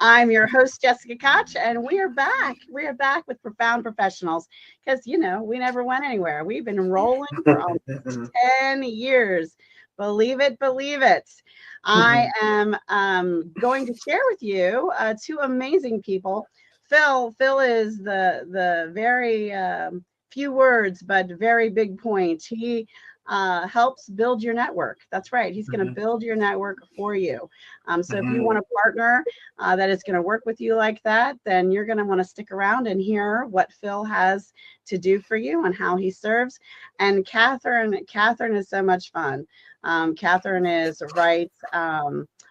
I'm your host, Jessica Koch, and we are back. We are back with Profound Professionals because, we never went anywhere. We've been rolling for almost 10 years. Believe it, believe it. I am going to share with you two amazing people. Phil is the very few words, but very big point. He helps build your network. That's right. He's going to build your network for you. So if you want a partner that is going to work with you like that, then you're going to want to stick around and hear what Phil has to do for you and how he serves. And Kathryn is so much fun. Kathryn is right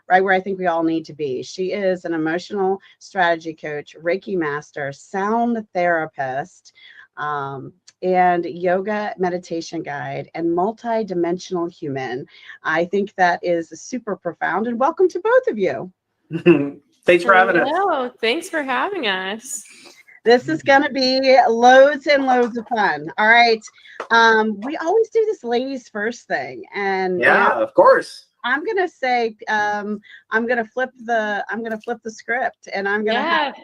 where I think we all need to be. She is an emotional strategy coach, Reiki Master, sound therapist, and yoga meditation guide, and multi-dimensional human. I think that is super profound, and welcome to both of you. Thanks for having us. Hello, thanks for having us. This is going to be loads and loads of fun. All right. We always do this ladies first thing. And of course. I'm going to say, I'm going to flip the script, and I'm going to have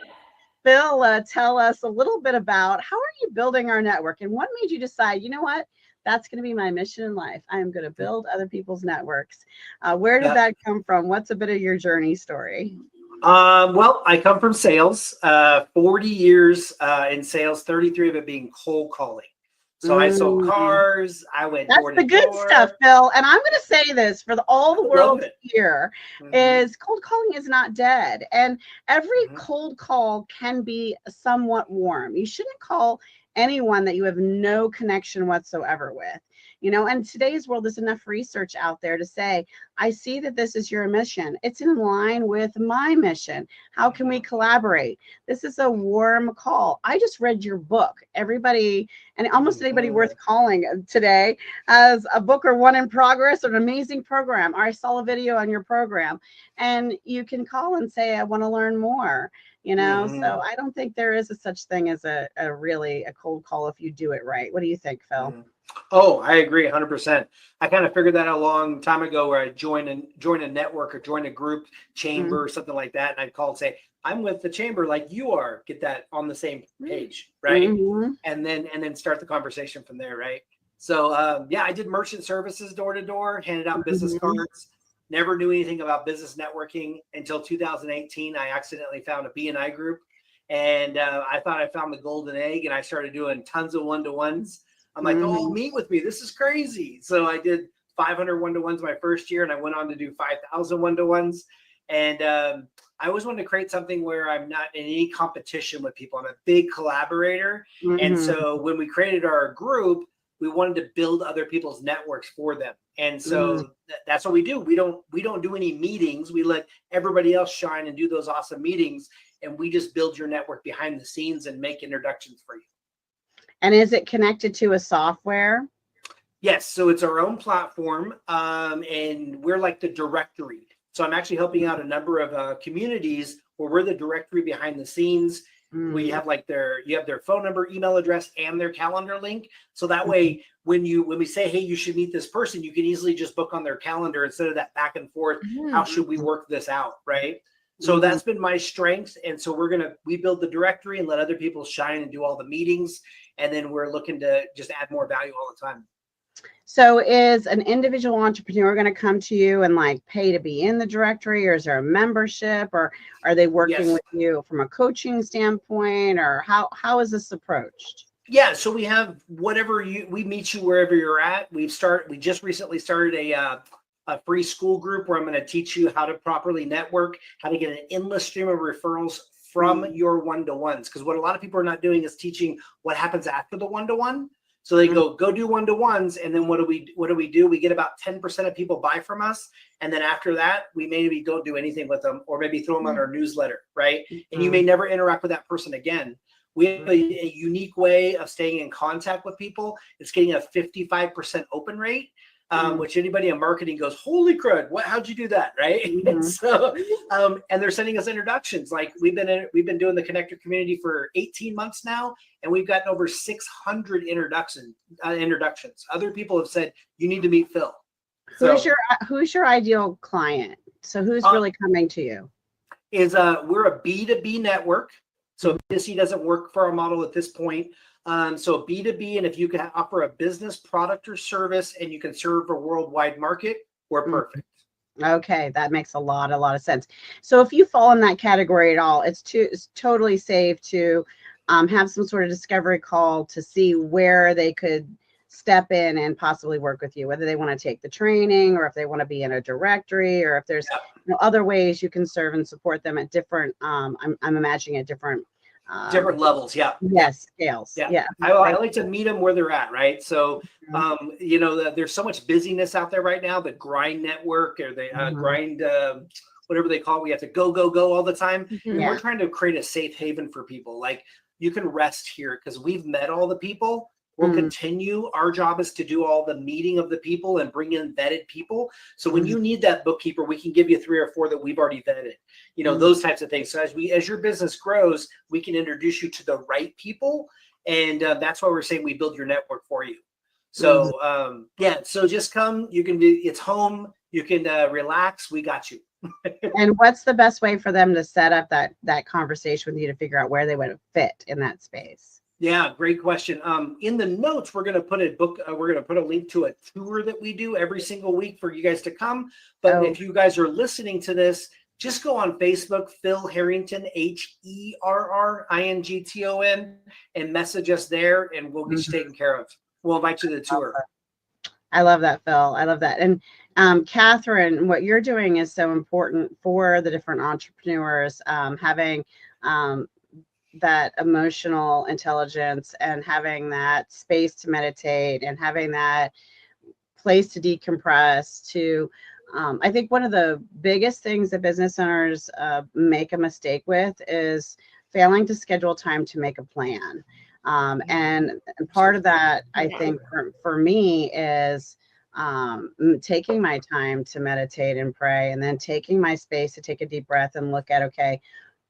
Phil tell us a little bit about how are you building our network, and what made you decide, you know what, that's going to be my mission in life. I am going to build other people's networks. Where did that come from? What's a bit of your journey story? Well, I come from sales, 40 years in sales, 33 of it being cold calling. So I sold cars. I went door to door. That's the good stuff, Phil. And I'm going to say this for all the world to hear is cold calling is not dead. And every cold call can be somewhat warm. You shouldn't call anyone that you have no connection whatsoever with. And today's world, there's enough research out there to say, I see that this is your mission. It's in line with my mission. How can we collaborate? This is a warm call. I just read your book. Everybody, and almost anybody worth calling today has a book or one in progress or an amazing program. Or I saw a video on your program, and you can call and say, I want to learn more. So I don't think there is a such thing as a cold call if you do it right. What do you think, Phil? Oh, I agree 100%. I kind of figured that a long time ago where I join a network or join a group chamber or something like that. And I'd call and say, I'm with the chamber like you are, get that on the same page. Right. And then start the conversation from there. Right. So, I did merchant services door to door, handed out business cards. Never knew anything about business networking until 2018. I accidentally found a B&I group, and I thought I found the golden egg, and I started doing tons of one-to-ones. I'm like, oh, meet with me. This is crazy. So I did 500 one-to-ones my first year, and I went on to do 5,000 one-to-ones. And I always wanted to create something where I'm not in any competition with people. I'm a big collaborator. And so when we created our group, we wanted to build other people's networks for them. And so that's what we do. We don't do any meetings. We let everybody else shine and do those awesome meetings. And we just build your network behind the scenes and make introductions for you. And is it connected to a software? Yes. So it's our own platform. And we're like the directory. So I'm actually helping out a number of communities where we're the directory behind the scenes. We have you have their phone number, email address, and their calendar link. So that way, when we say, hey, you should meet this person, you can easily just book on their calendar instead of that back and forth. How should we work this out? Right. So that's been my strength. And so we build the directory and let other people shine and do all the meetings. And then we're looking to just add more value all the time. So is an individual entrepreneur going to come to you and pay to be in the directory, or is there a membership, or are they working with you from a coaching standpoint, or how is this approached? Yeah. So we have we meet you wherever you're at. We just recently started a free school group where I'm going to teach you how to properly network, how to get an endless stream of referrals from your one-to-ones. Because what a lot of people are not doing is teaching what happens after the one-to-one. So they go do one-to-ones, and then what do we do? We get about 10% of people buy from us, and then after that, we maybe don't do anything with them, or maybe throw them on our newsletter, right? And you may never interact with that person again. We have a unique way of staying in contact with people. It's getting a 55% open rate, which anybody in marketing goes, holy crud, how'd you do that, right? And so, and they're sending us introductions. Like we've been doing the connector community for 18 months now, and we've gotten over 600 introductions. Other people have said, you need to meet Phil. Who's your ideal client? So who's really coming to you? is we're a B2B network. So B2C doesn't work for our model at this point. So B2B, and if you can offer a business product or service and you can serve a worldwide market, we're perfect. Okay, that makes a lot of sense. So if you fall in that category at all, it's totally safe to have some sort of discovery call to see where they could step in and possibly work with you, whether they want to take the training or if they want to be in a directory, or if there's other ways you can serve and support them at different, I'm imagining at different levels. Yes, scales. Yeah. I like to meet them where they're at, right? So, there's so much busyness out there right now, the grind network or the grind, whatever they call it. We have to go all the time. And we're trying to create a safe haven for people. Like, you can rest here because we've met all the people. We'll continue. Our job is to do all the meeting of the people and bring in vetted people. So when you need that bookkeeper, we can give you 3 or 4 that we've already vetted, those types of things. So as your business grows, we can introduce you to the right people. And that's why we're saying we build your network for you. So, so just come, it's home. You can relax. We got you. And what's the best way for them to set up that conversation with you to figure out where they would fit in that space? Yeah, great question. In the notes, we're going to put a link to a tour that we do every single week for you guys to come. But if you guys are listening to this, just go on Facebook, Phil Herrington, HERRINGTON, and message us there, and we'll get you taken care of. We'll invite you to the tour. I love that, Phil. I love that. And Kathryn, what you're doing is so important for the different entrepreneurs, having that emotional intelligence and having that space to meditate and having that place to decompress to I think one of the biggest things that business owners make a mistake with is failing to schedule time to make a plan. And part of that, I think for me is taking my time to meditate and pray, and then taking my space to take a deep breath and look at, okay,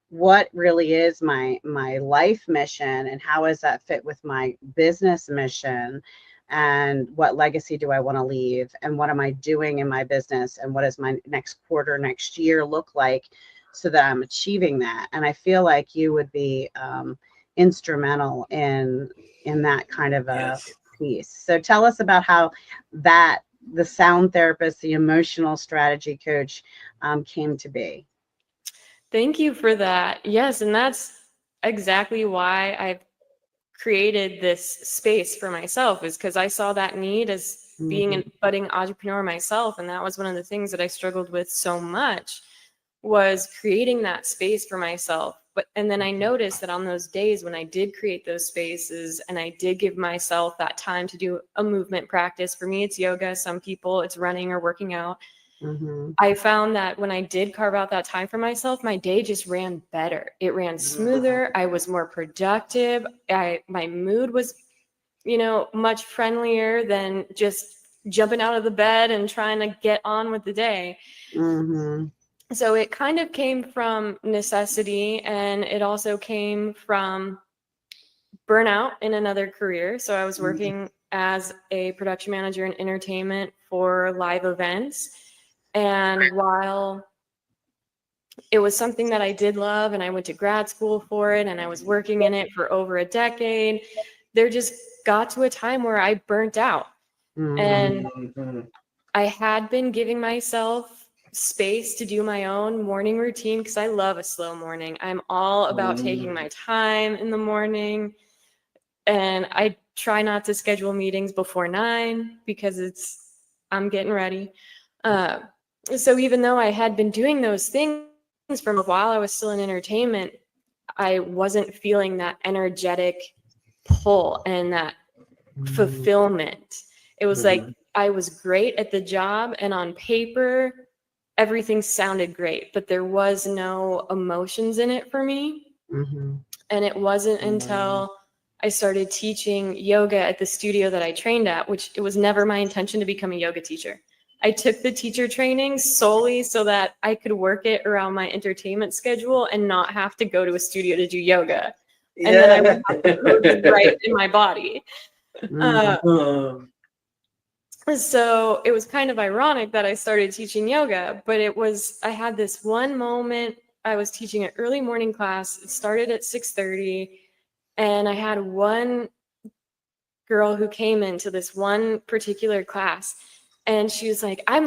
what really is my life mission, and how does that fit with my business mission, and what legacy do I want to leave, and what am I doing in my business, and what does my next quarter, next year look like, so that I'm achieving that. And I feel like you would be instrumental in that kind of a piece. So tell us about how the sound therapist, the emotional strategy coach came to be. Thank you for that. Yes, and that's exactly why I've created this space for myself, is because I saw that need as being a budding entrepreneur myself. And that was one of the things that I struggled with so much, was creating that space for myself. And then I noticed that on those days when I did create those spaces and I did give myself that time to do a movement practice, for me, it's yoga. Some people it's running or working out. I found that when I did carve out that time for myself, my day just ran better. It ran smoother. I was more productive. My mood was, much friendlier than just jumping out of the bed and trying to get on with the day. So it kind of came from necessity, and it also came from burnout in another career. So I was working as a production manager in entertainment for live events. And while it was something that I did love, and I went to grad school for it, and I was working in it for over a decade, there just got to a time where I burnt out. And I had been giving myself space to do my own morning routine, because I love a slow morning. I'm all about taking my time in the morning. And I try not to schedule meetings before 9 because I'm getting ready. So even though I had been doing those things from a while, I was still in entertainment, I wasn't feeling that energetic pull and that fulfillment. It was like I was great at the job, and on paper, everything sounded great, but there was no emotions in it for me. And it wasn't until I started teaching yoga at the studio that I trained at, which it was never my intention to become a yoga teacher. I took the teacher training solely so that I could work it around my entertainment schedule and not have to go to a studio to do yoga. And then I would have to pose right in my body. So it was kind of ironic that I started teaching yoga, but I had this one moment. I was teaching an early morning class. It started at 6:30, and I had one girl who came into this one particular class, and she was like, I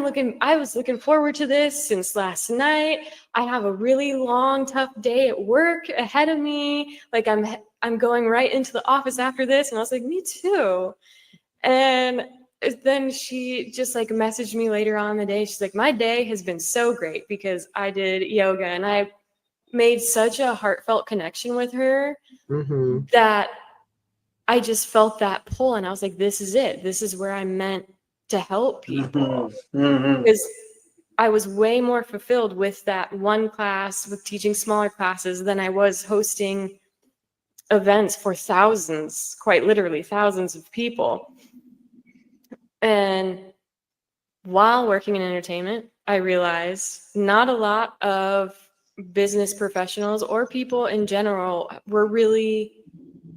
was looking forward to this since last night. I have a really long, tough day at work ahead of me. Like I'm going right into the office after this. And I was like, me too. And then she just like messaged me later on in the day. She's like, my day has been so great because I did yoga, and I made such a heartfelt connection with her that I just felt that pull. And I was like, this is it. This is where I'm meant to help people. Because I was way more fulfilled with that one class, with teaching smaller classes, than I was hosting events for thousands, quite literally thousands of people. And while working in entertainment, I realized not a lot of business professionals or people in general were really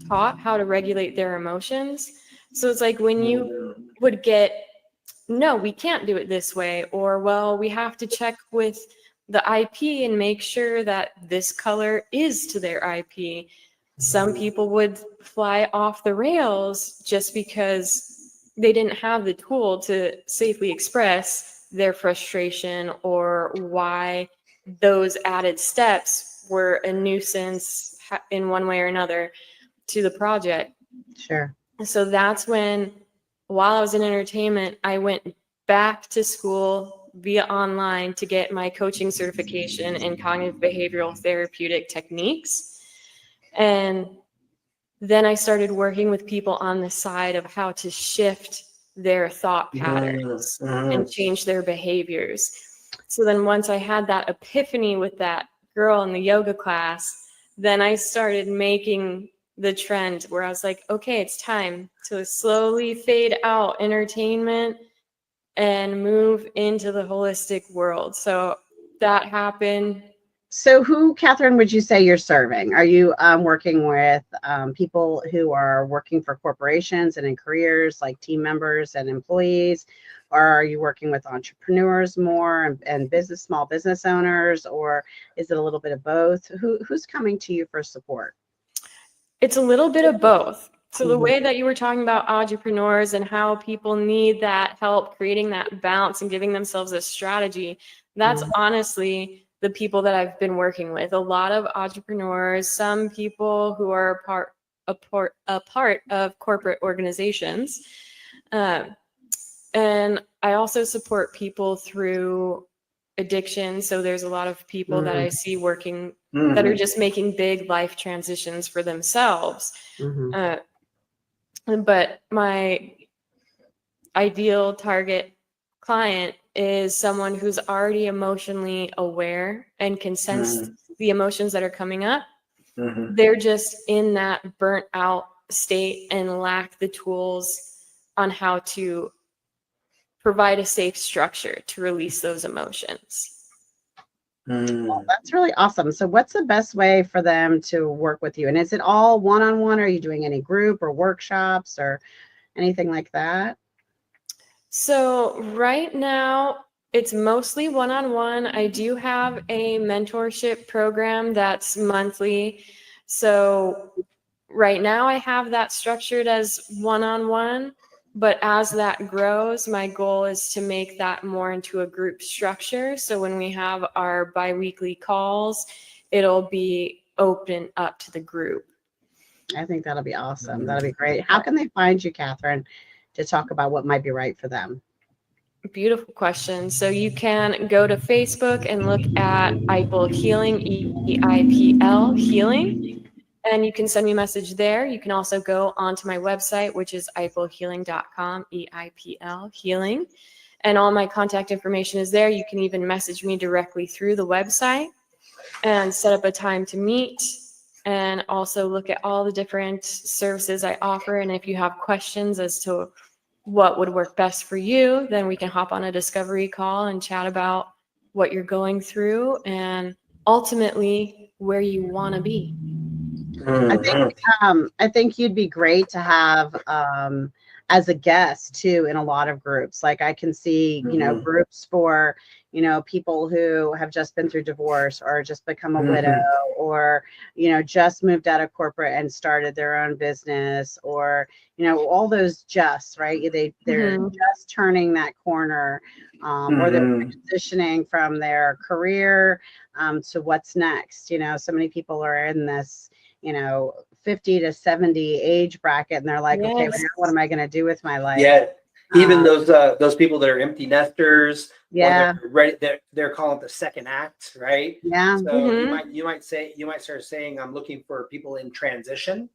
taught how to regulate their emotions. So it's like when you would get, no, we can't do it this way, or, well, we have to check with the IP and make sure that this color is to their IP. Some people would fly off the rails just because they didn't have the tool to safely express their frustration or why those added steps were a nuisance in one way or another to the project. Sure. So that's when, while I was in entertainment, I went back to school via online to get my coaching certification in cognitive behavioral therapeutic techniques. And then I started working with people on the side of how to shift their thought patterns and change their behaviors. So then once I had that epiphany with that girl in the yoga class, then I started making the trend where I was like, okay, it's time to slowly fade out entertainment and move into the holistic world. So that happened. So who, Kathryn, would you say you're serving? Are you working with people who are working for corporations and in careers, like team members and employees? Or are you working with entrepreneurs more and small business owners? Or is it a little bit of both? Who's coming to you for support? It's a little bit of both. So the way that you were talking about entrepreneurs and how people need that help creating that balance and giving themselves a strategy, that's honestly the people that I've been working with. A lot of entrepreneurs, some people who are a part of corporate organizations. And I also support people through addiction. So there's a lot of people that I see working that are just making big life transitions for themselves. But my ideal target client is someone who's already emotionally aware and can sense the emotions that are coming up. They're just in that burnt out state and lack the tools on how to provide a safe structure to release those emotions. Well, that's really awesome. So what's the best way for them to work with you? And is it all one-on-one? Are you doing any group or workshops or anything like that? So right now, it's mostly one-on-one. I do have a mentorship program that's monthly. So right now I have that structured as one-on-one, but as that grows, my goal is to make that more into a group structure. So when we have our bi-weekly calls, it'll be open up to the group. I think that'll be awesome. That'll be great. How can they find you, Kathryn, to talk about what might be right for them? Beautiful question. So you can go to Facebook and look at Eipl Healing, EIPL Healing, and you can send me a message there. You can also go onto my website, which is eiplhealing.com, EIPL Healing, and all my contact information is there. You can even message me directly through the website and set up a time to meet, and also look at all the different services I offer. And if you have questions as to what would work best for you, then we can hop on a discovery call and chat about what you're going through and ultimately where you want to be. I think you'd be great to have as a guest too in a lot of groups. Like I can see, you know, groups for, you know, people who have just been through divorce or just become a widow, or, you know, just moved out of corporate and started their own business, or, you know, all those just, right? They're just turning that corner, or they're transitioning from their career to what's next. You know, so many people are in this, you know, 50 to 70 age bracket, and they're like, okay, well, now what am I going to do with my life? Yeah. Even those people that are empty nesters, yeah, they're calling it the second act, right? Yeah. So you might start saying, I'm looking for people in transition,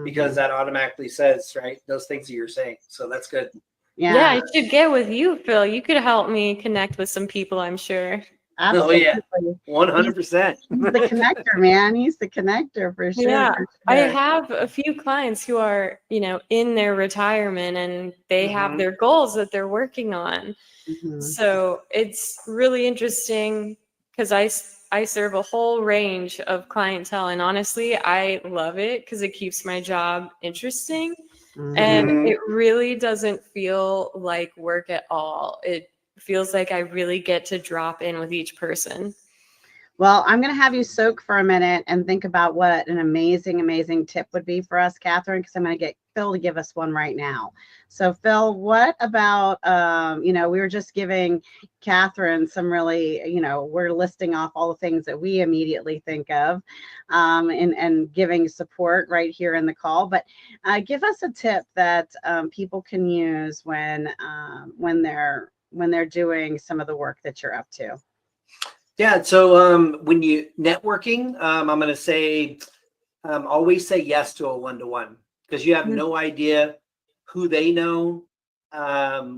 because that automatically says, right, those things that you're saying. So that's good. Yeah, I should get with you, Phil. You could help me connect with some people, I'm sure. Absolutely. Oh, yeah. 100%. He's the connector, man. He's the connector for sure. Yeah, for sure. I have a few clients who are, you know, in their retirement, and they have their goals that they're working on. So it's really interesting because I serve a whole range of clientele, and honestly, I love it because it keeps my job interesting. And it really doesn't feel like work at all. It feels like I really get to drop in with each person. Well, I'm going to have you soak for a minute and think about what an amazing, amazing tip would be for us, Kathryn, because I'm going to get Phil to give us one right now. So, Phil, what about, you know, we were just giving Kathryn some really, you know, we're listing off all the things that we immediately think of, and giving support right here in the call. But give us a tip that people can use when they're doing some of the work that you're up to. Yeah. So when you networking, I'm going to say, always say yes to a one-to-one, because you have no idea who they know,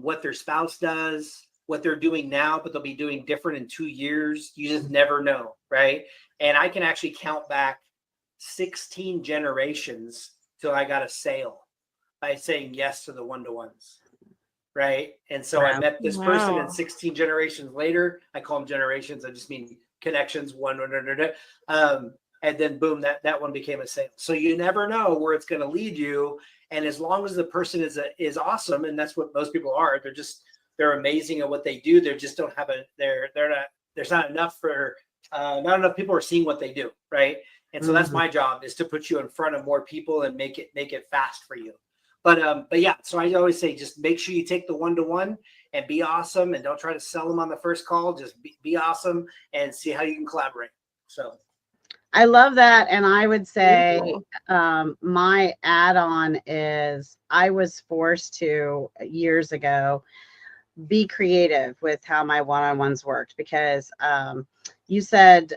what their spouse does, what they're doing now, but they'll be doing different in 2 years. You just never know. Right. And I can actually count back 16 generations till I got a sale by saying yes to the one-to-ones. Right. And so I met this person, and 16 generations later, I call them generations. I just mean connections, and then boom, that one became a sale. So you never know where it's going to lead you. And as long as the person is awesome, and that's what most people are, they're amazing at what they do. They just don't have there's not enough people are seeing what they do. Right. And so that's my job, is to put you in front of more people and make it fast for you. But yeah, so I always say, just make sure you take the one-to-one and be awesome, and don't try to sell them on the first call. Just be awesome and see how you can collaborate. So I love that. And I would say my add-on is I was forced to, years ago, be creative with how my one-on-ones worked, because you said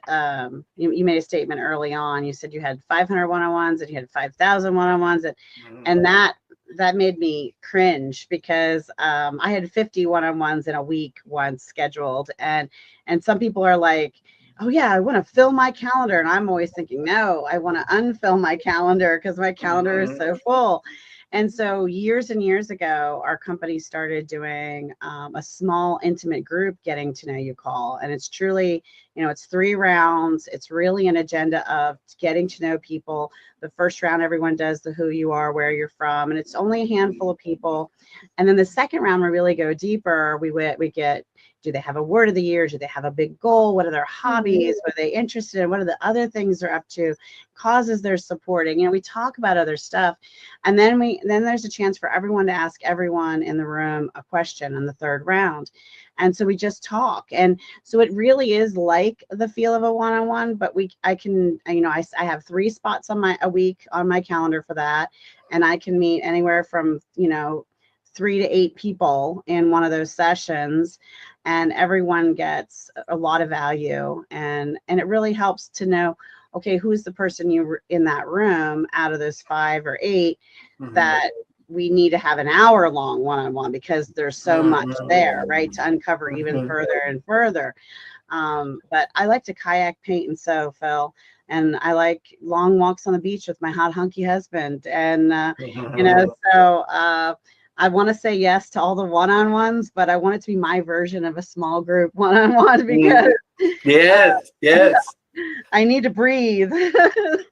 you made a statement early on. You said you had 500 one-on-ones and you had 5,000 one-on-ones, and that made me cringe, because I had 50 one-on-ones in a week once scheduled, and some people are like, oh yeah, I want to fill my calendar, and I'm always thinking, no, I want to unfill my calendar because my calendar is so full. And so years and years ago, our company started doing a small, intimate group getting to know you call. And it's truly, you know, it's 3 rounds. It's really an agenda of getting to know people. The first round, everyone does the who you are, where you're from, and it's only a handful of people. And then the second round, we really go deeper. We get, do they have a word of the year? Do they have a big goal? What are their hobbies? What are they interested in? What are the other things they're up to? Causes they're supporting? You know, we talk about other stuff. And then there's a chance for everyone to ask everyone in the room a question in the third round. And so we just talk. And so it really is like the feel of a one-on-one, but I have 3 spots a week on my calendar for that. And I can meet anywhere from, 3 to 8 people in one of those sessions, and everyone gets a lot of value. And it really helps to know, okay, who's the person you in that room out of those 5 or 8 that we need to have an hour-long one-on-one, because there's so much there, right, to uncover even further and further. But I like to kayak, paint, and sew, Phil. And I like long walks on the beach with my hot hunky husband. And, so I want to say yes to all the one-on-ones, but I want it to be my version of a small group one-on-one, because yes. I need to breathe.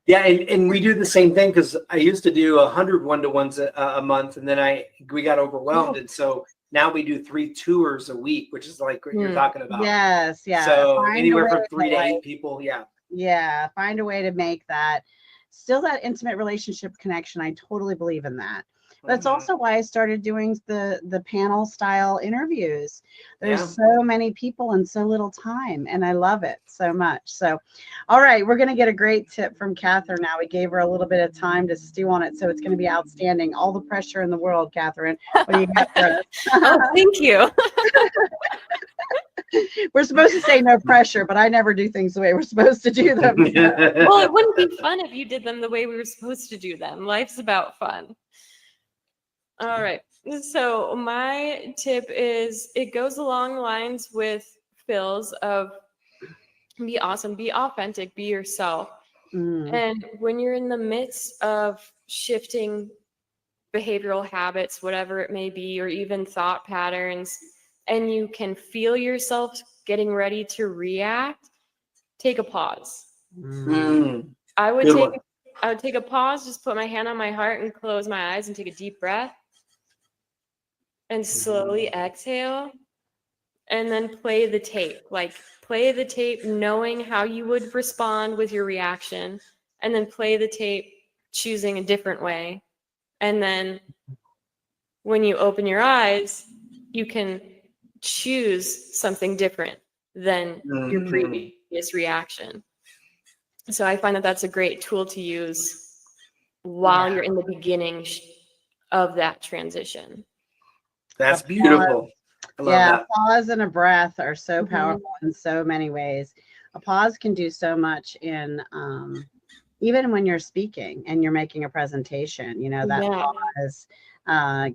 Yeah, and we do the same thing because I used to do 100 one-to-ones a month, and then we got overwhelmed, and so now we do 3 tours a week, which is like what you're talking about. Yes, yeah. So Find a anywhere way from to, 3 to 8 like, people. Yeah. yeah, find a way to make that still that intimate relationship connection. I totally believe in that. That's also why I started doing the panel style interviews. There's so many people and so little time, and I love it so much. So, all right, we're going to get a great tip from Kathryn now. We gave her a little bit of time to stew on it, so it's going to be outstanding. All the pressure in the world, Kathryn. What do you got for us? Oh, thank you. We're supposed to say no pressure, but I never do things the way we're supposed to do them. Well, it wouldn't be fun if you did them the way we were supposed to do them. Life's about fun. All right. So my tip is, it goes along the lines with Phil's of be awesome, be authentic, be yourself. And when you're in the midst of shifting behavioral habits, whatever it may be, or even thought patterns, and you can feel yourself getting ready to react, take a pause. I would take a pause, just put my hand on my heart and close my eyes and take a deep breath and slowly exhale, and then play the tape. Like, play the tape knowing how you would respond with your reaction, and then play the tape choosing a different way. And then when you open your eyes, you can choose something different than your previous reaction. So I find that that's a great tool to use while you're in the beginning of that transition. That's beautiful. I love that. Pause and a breath are so powerful in so many ways. A pause can do so much in even when you're speaking and you're making a presentation, you know, that pause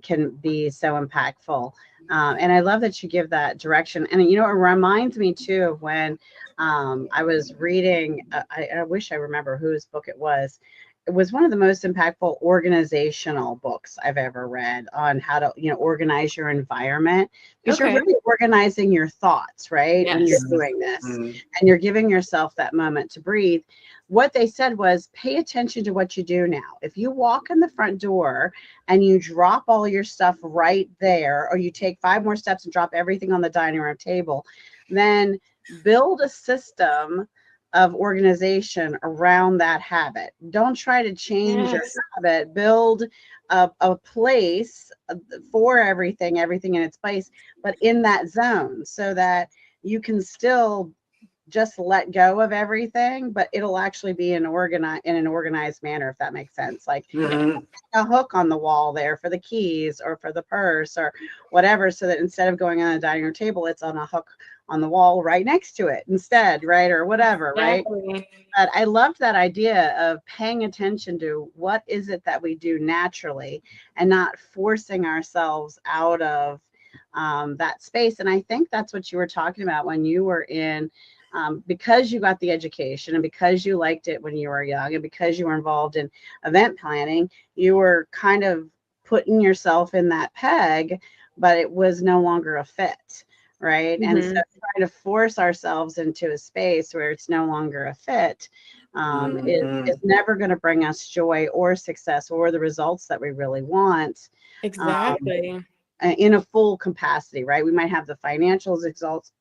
can be so impactful. And I love that you give that direction. And, you know, it reminds me too of when I was reading, I wish I remember whose book it was. It was one of the most impactful organizational books I've ever read on how to, you know, organize your environment, because you're really organizing your thoughts, right? When you're doing this and you're giving yourself that moment to breathe. What they said was, pay attention to what you do now. If you walk in the front door and you drop all your stuff right there, or you take 5 more steps and drop everything on the dining room table, then build a system of organization around that habit. Don't try to change your habit. Build a place for everything in its place, but in that zone, so that you can still just let go of everything, but it'll actually be in an organized manner, if that makes sense. Like a hook on the wall there for the keys or for the purse or whatever, so that instead of going on a dining room table, it's on a hook on the wall right next to it instead, right? Or whatever, right? But I loved that idea of paying attention to what is it that we do naturally and not forcing ourselves out of that space. And I think that's what you were talking about when you were in, because you got the education and because you liked it when you were young and because you were involved in event planning, you were kind of putting yourself in that peg, but it was no longer a fit. Right. And so trying to force ourselves into a space where it's no longer a fit is never going to bring us joy or success or the results that we really want. Exactly. In a full capacity, right? We might have the financial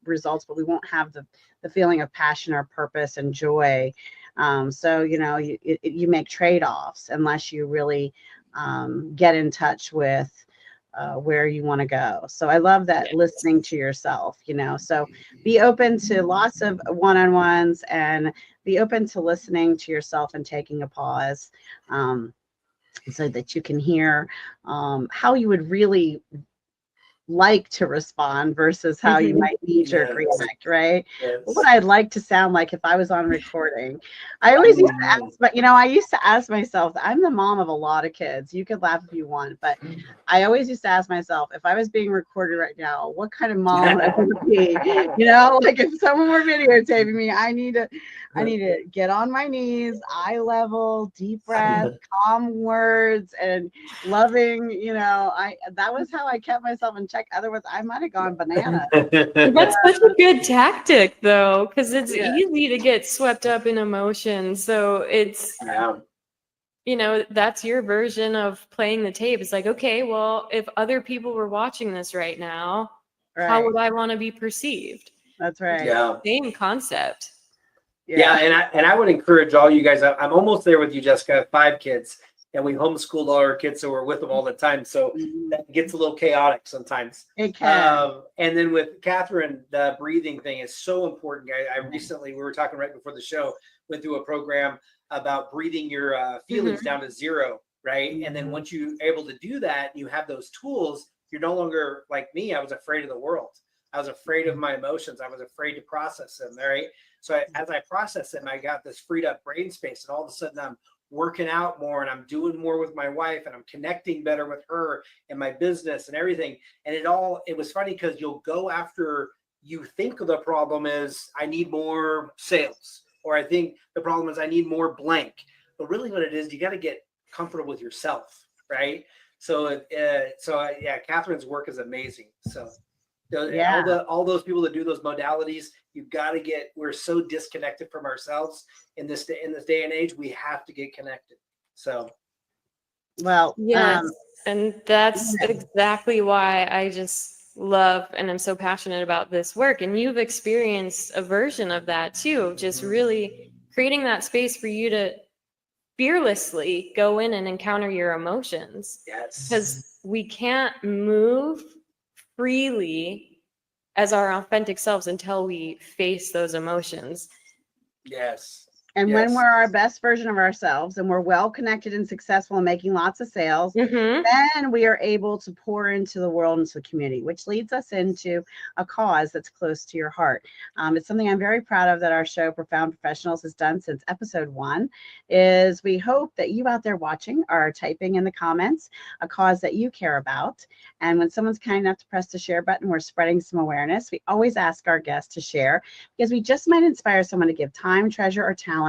results, but we won't have the feeling of passion or purpose and joy. So, you know, you make trade-offs unless you really get in touch with where you want to go. So I love that, listening to yourself, you know, so be open to lots of one-on-ones and be open to listening to yourself and taking a pause so that you can hear how you would really like to respond versus how you might knee-jerk react, right? What I'd like to sound like if I was on recording. I always used to ask, but you know, I used to ask myself, I'm the mom of a lot of kids. You could laugh if you want, but I always used to ask myself, if I was being recorded right now, what kind of mom would I be? You know, like if someone were videotaping me, I need to get on my knees, eye level, deep breath, calm words, and loving, you know, that was how I kept myself in check. check. Otherwise, I might have gone banana. That's such a good tactic, though, because it's Yeah. easy to get swept up in emotions. So it's, Yeah. you know, that's your version of playing the tape. It's like, okay, well, if other people were watching this right now, how Right. would I want to be perceived? That's right. Yeah. Same concept. Yeah, and I would encourage all you guys. I'm almost there with you, Jessica. I have 5 kids, and we homeschooled all our kids, so we're with them all the time. So Mhm. that gets a little chaotic sometimes. It can. And then with Kathryn, the breathing thing is so important. I recently, we were talking right before the show, went through a program about breathing your feelings down to 0, right? And then once you're able to do that, you have those tools. You're no longer like me. I was afraid of the world. I was afraid of my emotions. I was afraid to process them, right? So as I process them, I got this freed up brain space, and all of a sudden I'm working out more, and I'm doing more with my wife, and I'm connecting better with her and my business and everything. And it was funny because you'll go after you think the problem is I need more sales, or I think the problem is I need more blank. But really what it is, you got to get comfortable with yourself, right? So, yeah, Kathryn's work is amazing. So all those people that do those modalities, you've got to we're so disconnected from ourselves in this day and age. We have to get connected. So Well, yes, and that's exactly why I just love and I'm so passionate about this work. And you've experienced a version of that too, just really creating that space for you to fearlessly go in and encounter your emotions. yes, Because we can't move freely as our authentic selves until we face those emotions. yes. and when we're our best version of ourselves and we're well connected and successful and making lots of sales, then we are able to pour into the world, into the community, which leads us into a cause that's close to your heart. It's something I'm very proud of that our show Profound Professionals has done since episode 1, is we hope that you out there watching are typing in the comments a cause that you care about. And when someone's kind enough to press the share button, we're spreading some awareness. We always ask our guests to share because we just might inspire someone to give time, treasure, or talent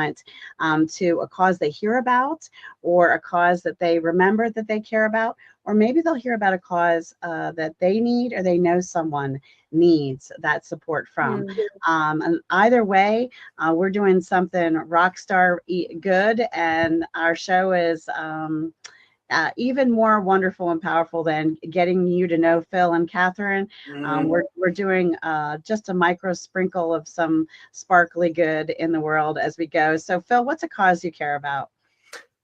to a cause they hear about, or a cause that they remember that they care about, or maybe they'll hear about a cause that they need, or they know someone needs that support from. And either way, we're doing something rock star good, and our show is even more wonderful and powerful than getting you to know Phil and Kathryn. We're doing just a micro sprinkle of some sparkly good in the world as we go. So Phil, what's a cause you care about?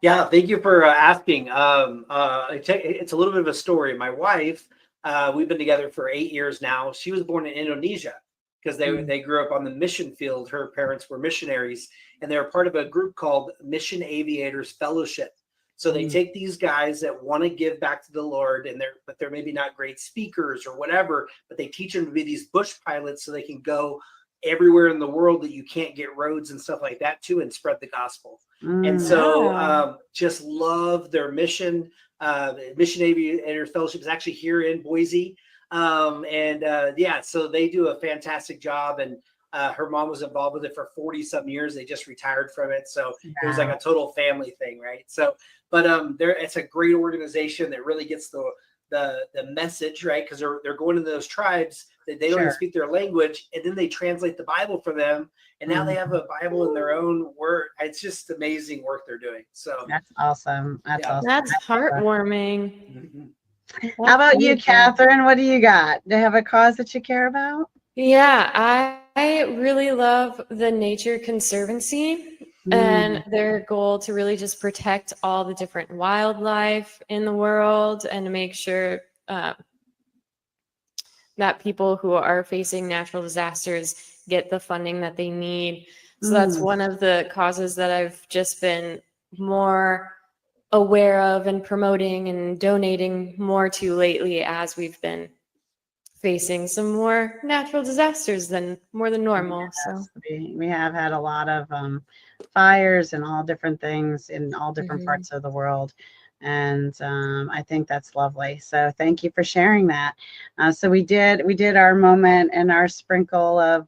Yeah, thank you for asking. It's a little bit of a story. My wife, we've been together for 8 years now. She was born in Indonesia because they grew up on the mission field. Her parents were missionaries, and they were part of a group called Mission Aviators Fellowship. So they take these guys that want to give back to the Lord, but they're maybe not great speakers or whatever, but they teach them to be these bush pilots so they can go everywhere in the world that you can't get roads and stuff like that to, and spread the gospel. And so just love their mission. Mission Aviators Fellowship is actually here in Boise. So they do a fantastic job. And her mom was involved with it for 40 some years. They just retired from it. So it was like a total family thing, right? So, but it's a great organization that really gets the message, right? Because they're going into those tribes that they don't even speak their language, and then they translate the Bible for them, and now they have a Bible in their own word. It's just amazing work they're doing. So that's awesome. That's awesome. That's heartwarming. How about you, Kathryn? What do you got? Do you have a cause that you care about? Yeah, I really love the Nature Conservancy and their goal to really just protect all the different wildlife in the world and to make sure that people who are facing natural disasters get the funding that they need. So that's one of the causes that I've just been more aware of and promoting and donating more to lately as we've been facing some more natural disasters more than normal. Yes, we have had a lot of fires and all different things in all different parts of the world. And I think that's lovely. So thank you for sharing that. So we did our moment and our sprinkle of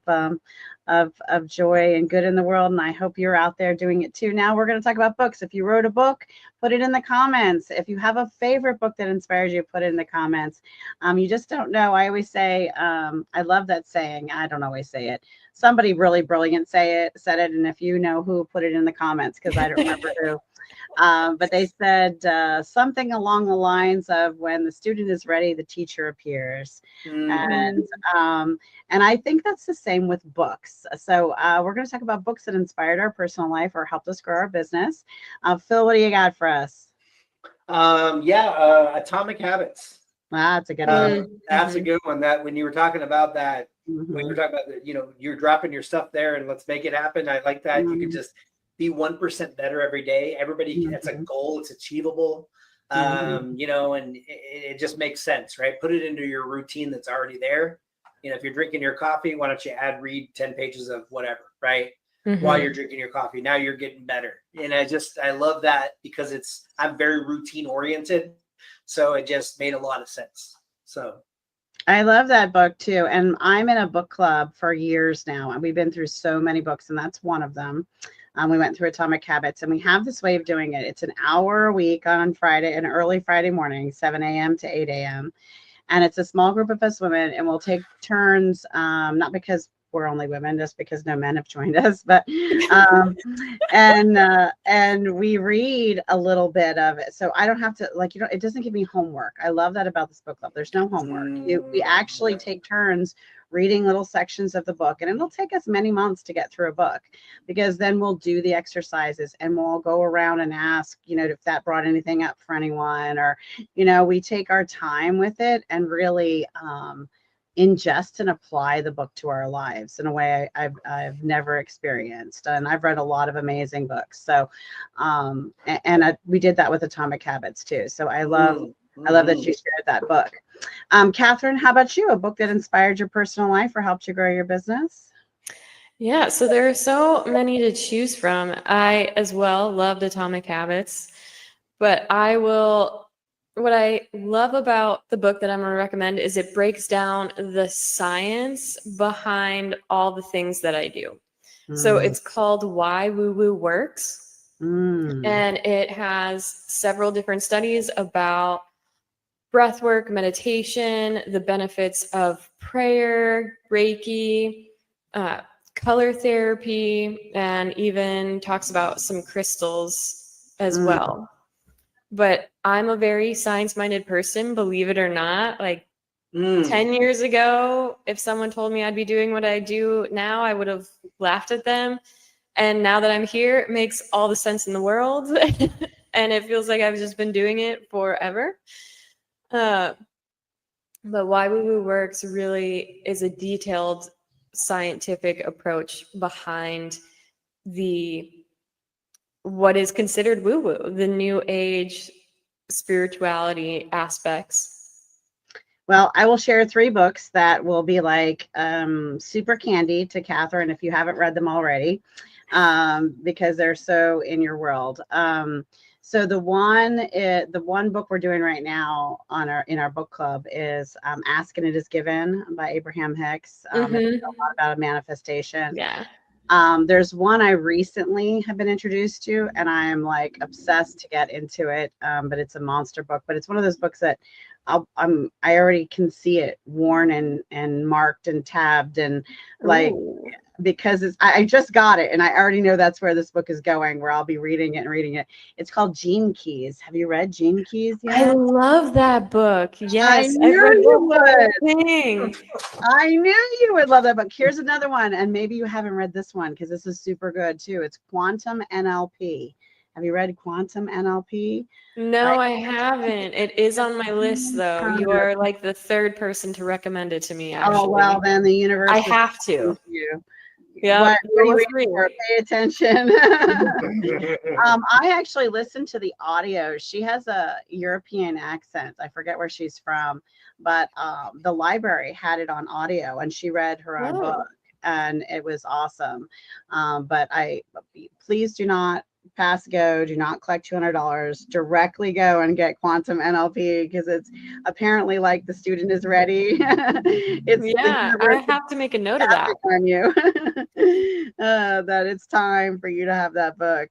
of joy and good in the world. And I hope you're out there doing it too. Now we're going to talk about books. If you wrote a book, put it in the comments. If you have a favorite book that inspires you, put it in the comments. You just don't know. I always say, I love that saying. I don't always say it. Somebody really brilliant said it. And if you know who, put it in the comments, because I don't remember who. But they said something along the lines of, when the student is ready, the teacher appears. And I think that's the same with books. So we're going to talk about books that inspired our personal life or helped us grow our business. Phil, what do you got for us? Atomic Habits. That's a good one. That's a good one. That when you were talking about that, when you were talking about you're dropping your stuff there and let's make it happen. I like that. You can just be 1% better every day. Everybody, that's a goal. It's achievable. And it just makes sense, right? Put it into your routine that's already there. If you're drinking your coffee, why don't you read 10 pages of whatever, right? While you're drinking your coffee. Now you're getting better. And I love that, because I'm very routine oriented. So it just made a lot of sense. So I love that book too. And I'm in a book club for years now, and we've been through so many books, and that's one of them. We went through Atomic Habits, and we have this way of doing it. It's an hour a week on Friday, an early Friday morning, 7 a.m. to 8 a.m. And it's a small group of us women, and we'll take turns, not because we're only women, just because no men have joined us, but and we read a little bit of it. So I don't have to, it doesn't give me homework. I love that about this book club. There's no homework. We actually take turns reading little sections of the book, and it'll take us many months to get through a book, because then we'll do the exercises and we'll go around and ask, if that brought anything up for anyone, or, we take our time with it and really ingest and apply the book to our lives in a way I've never experienced. And I've read a lot of amazing books. So, we did that with Atomic Habits too. So I love that you shared that book. Kathryn, how about you? A book that inspired your personal life or helped you grow your business? Yeah, so there are so many to choose from. I as well loved Atomic Habits, but what I love about the book that I'm going to recommend is it breaks down the science behind all the things that I do. So it's called Why Woo Woo Works. And it has several different studies about breathwork, meditation, the benefits of prayer, Reiki, color therapy, and even talks about some crystals as well. But I'm a very science-minded person, believe it or not. 10 years ago, if someone told me I'd be doing what I do now, I would have laughed at them. And now that I'm here, it makes all the sense in the world. And it feels like I've just been doing it forever. But Why Woo Woo Works really is a detailed scientific approach behind what is considered woo-woo, the new age spirituality aspects. Well, I will share 3 books that will be super candy to Kathryn if you haven't read them already, because they're so in your world. So the one book we're doing right now in our book club is Ask and It Is Given by Abraham Hicks. It's a lot about manifestation. Yeah. There's one I recently have been introduced to, and I am obsessed to get into it. But it's a monster book. But it's one of those books that I already can see it worn and marked and tabbed and because I just got it and I already know that's where this book is going, where I'll be reading it and reading it. It's called Gene Keys. Have you read Gene Keys yet? I love that book. Yes, I knew you would. Thing. I knew you would love that book. Here's another one, and maybe you haven't read this one because this is super good too. It's Quantum NLP. Have you read Quantum NLP? No, I haven't. It is on my list, though. You are the 3rd person to recommend it to me, actually. Oh, well, then the universe. I have to. You. Yeah. What are you waiting for? Pay attention. I actually listened to the audio. She has a European accent. I forget where she's from, but the library had it on audio, and she read her own book, and it was awesome. But please do not pass go. Do not collect $200. Directly go and get quantum NLP because it's apparently like the student is ready. It's the Yeah, I universe have to make a note of that. on you that it's time for you to have that book.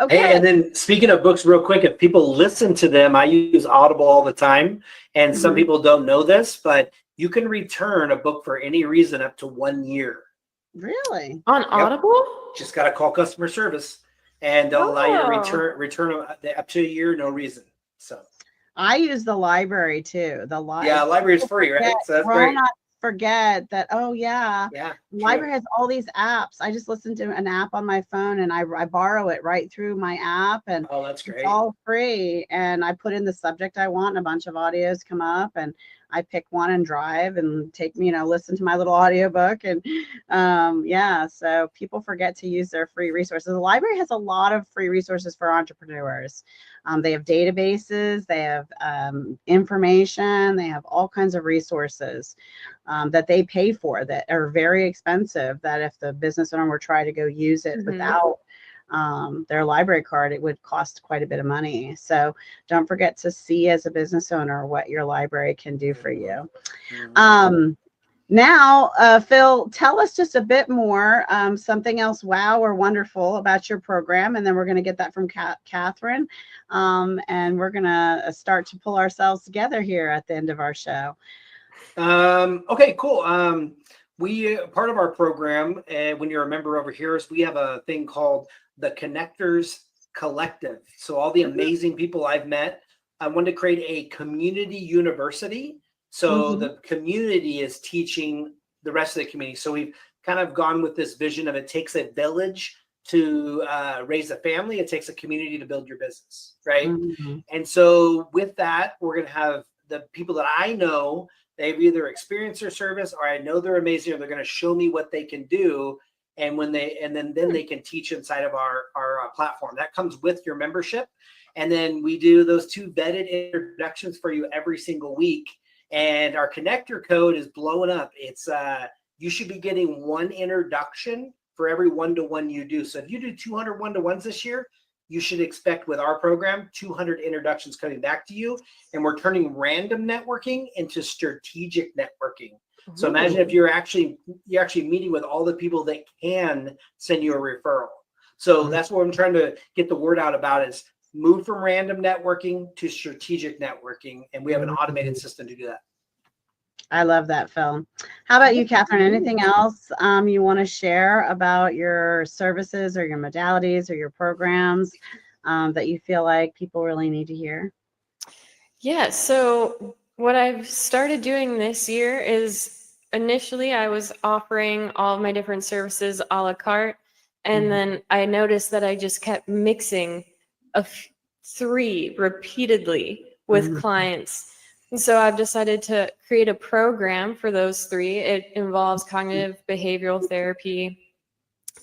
Okay. Hey, and then speaking of books, real quick, if people listen to them, I use Audible all the time, and some people don't know this, but you can return a book for any reason up to 1 year. Really? On Audible? Just got to call customer service, and they'll allow you to return up to a year, no reason. So I use the library too. library is free, right? So that's great. Not forget that. Oh yeah, Yeah. Library has all these apps. I just listen to an app on my phone and I borrow it right through my app, and Oh, that's great. it's all free. And I put in the subject I want, and a bunch of audios come up, and I pick one and drive and take, listen to my little audiobook. And so people forget to use their free resources. The library has a lot of free resources for entrepreneurs. They have databases, they have information, they have all kinds of resources that they pay for that are very expensive, that if the business owner were trying to go use it without their library card, it would cost quite a bit of money. So don't forget to see as a business owner what your library can do for you. Now, Phil, tell us just a bit more, something else wow or wonderful about your program, and then we're going to get that from Kathryn, and we're going to start to pull ourselves together here at the end of our show. Okay, cool. Part of our program, when you're a member over here, is we have a thing called the Connectors Collective. So all the amazing people I've met, I wanted to create a community university. So the community is teaching the rest of the community. So we've kind of gone with this vision of it takes a village to raise a family. It takes a community to build your business, right? And so with that, we're going to have the people that I know, they've either experienced their service, or I know they're amazing, or they're going to show me what they can do. And then they can teach inside of our platform. That comes with your membership. And then we do those 2 vetted introductions for you every single week. And our connector code is blowing up. It's you should be getting 1 introduction for every 1-to-1 you do. So if you do 200 1-to-1s this year, you should expect with our program 200 introductions coming back to you. And we're turning random networking into strategic networking. So imagine if you're actually meeting with all the people that can send you a referral. So that's what I'm trying to get the word out about, is move from random networking to strategic networking. And we have an automated system to do that. I love that, Phil. How about you, Kathryn? Anything else you want to share about your services or your modalities or your programs that you feel like people really need to hear? Yeah, so what I've started doing this year is, initially I was offering all of my different services a la carte, and then I noticed that I just kept mixing 3 repeatedly with clients. And so I've decided to create a program for those 3. It involves cognitive behavioral therapy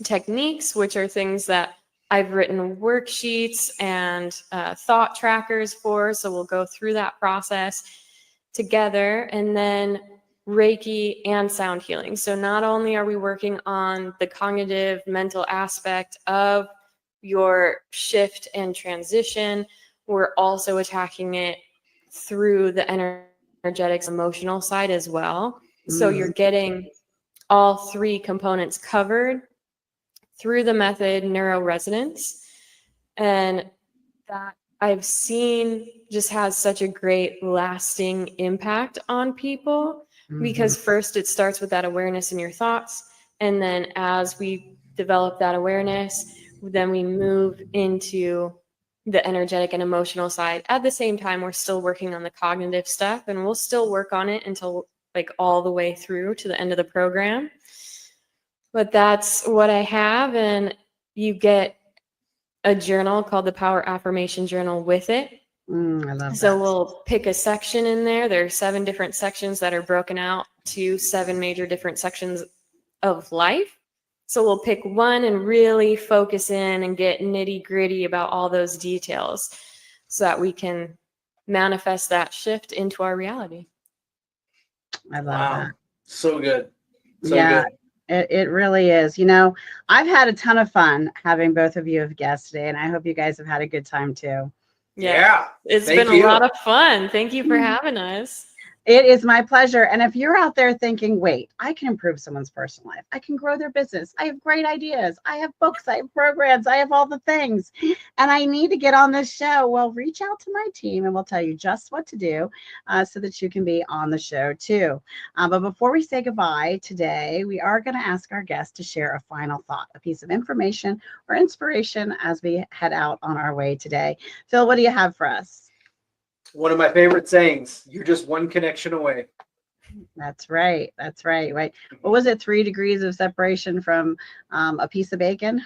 techniques, which are things that I've written worksheets and thought trackers for. So we'll go through that process together. And then Reiki and sound healing. So not only are we working on the cognitive mental aspect of your shift and transition, we're also attacking it through the energetics, emotional side as well. So you're getting all 3 components covered through the method neuroresonance. And that I've seen just has such a great lasting impact on people, because first it starts with that awareness in your thoughts. And then as we develop that awareness, then we move into the energetic and emotional side. At the same time, we're still working on the cognitive stuff, and we'll still work on it until like all the way through to the end of the program. But that's what I have. And you get a journal called the Power Affirmation Journal with it. I love that. So we'll pick a section in there. There are 7 different sections that are broken out to 7 major different sections of life. So we'll pick one and really focus in and get nitty gritty about all those details so that we can manifest that shift into our reality. I love that. So good. So Yeah. good. It really is. You know, I've had a ton of fun having both of you as guests today, and I hope you guys have had a good time too. Yeah. It's Thank been you. a lot of fun. Thank you for having us. It is my pleasure. And if you're out there thinking, wait, I can improve someone's personal life, I can grow their business, I have great ideas, I have books, I have programs, I have all the things, and I need to get on this show, well, reach out to my team and we'll tell you just what to do so that you can be on the show too. But before we say goodbye today, we are going to ask our guests to share a final thought, a piece of information or inspiration as we head out on our way today. Phil, what do you have for us? One of my favorite sayings, you're just one connection away. That's right. That's right. Right. What was it? 3 degrees of separation from a piece of bacon.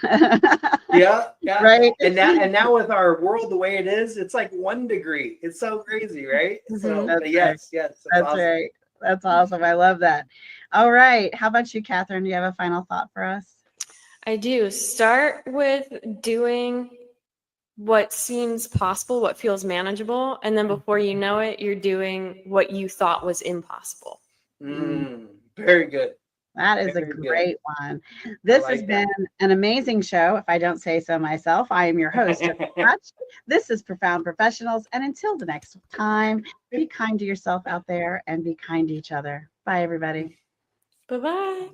Yeah. Right. And now with our world the way it is, it's like 1 degree. It's so crazy, right? So That's yes. That's awesome. right. That's awesome. I love that. All right. How about you, Kathryn? Do you have a final thought for us? I do. Start with doing what seems possible, what feels manageable, and then before you know it, you're doing what you thought was impossible. Very good. That is Very a good. great one. This like has been an amazing show, if I don't say so myself. I am your host, Jessica Koch. This is Profound Professionals. And until the next time, be kind to yourself out there and be kind to each other. Bye, everybody. Bye-bye.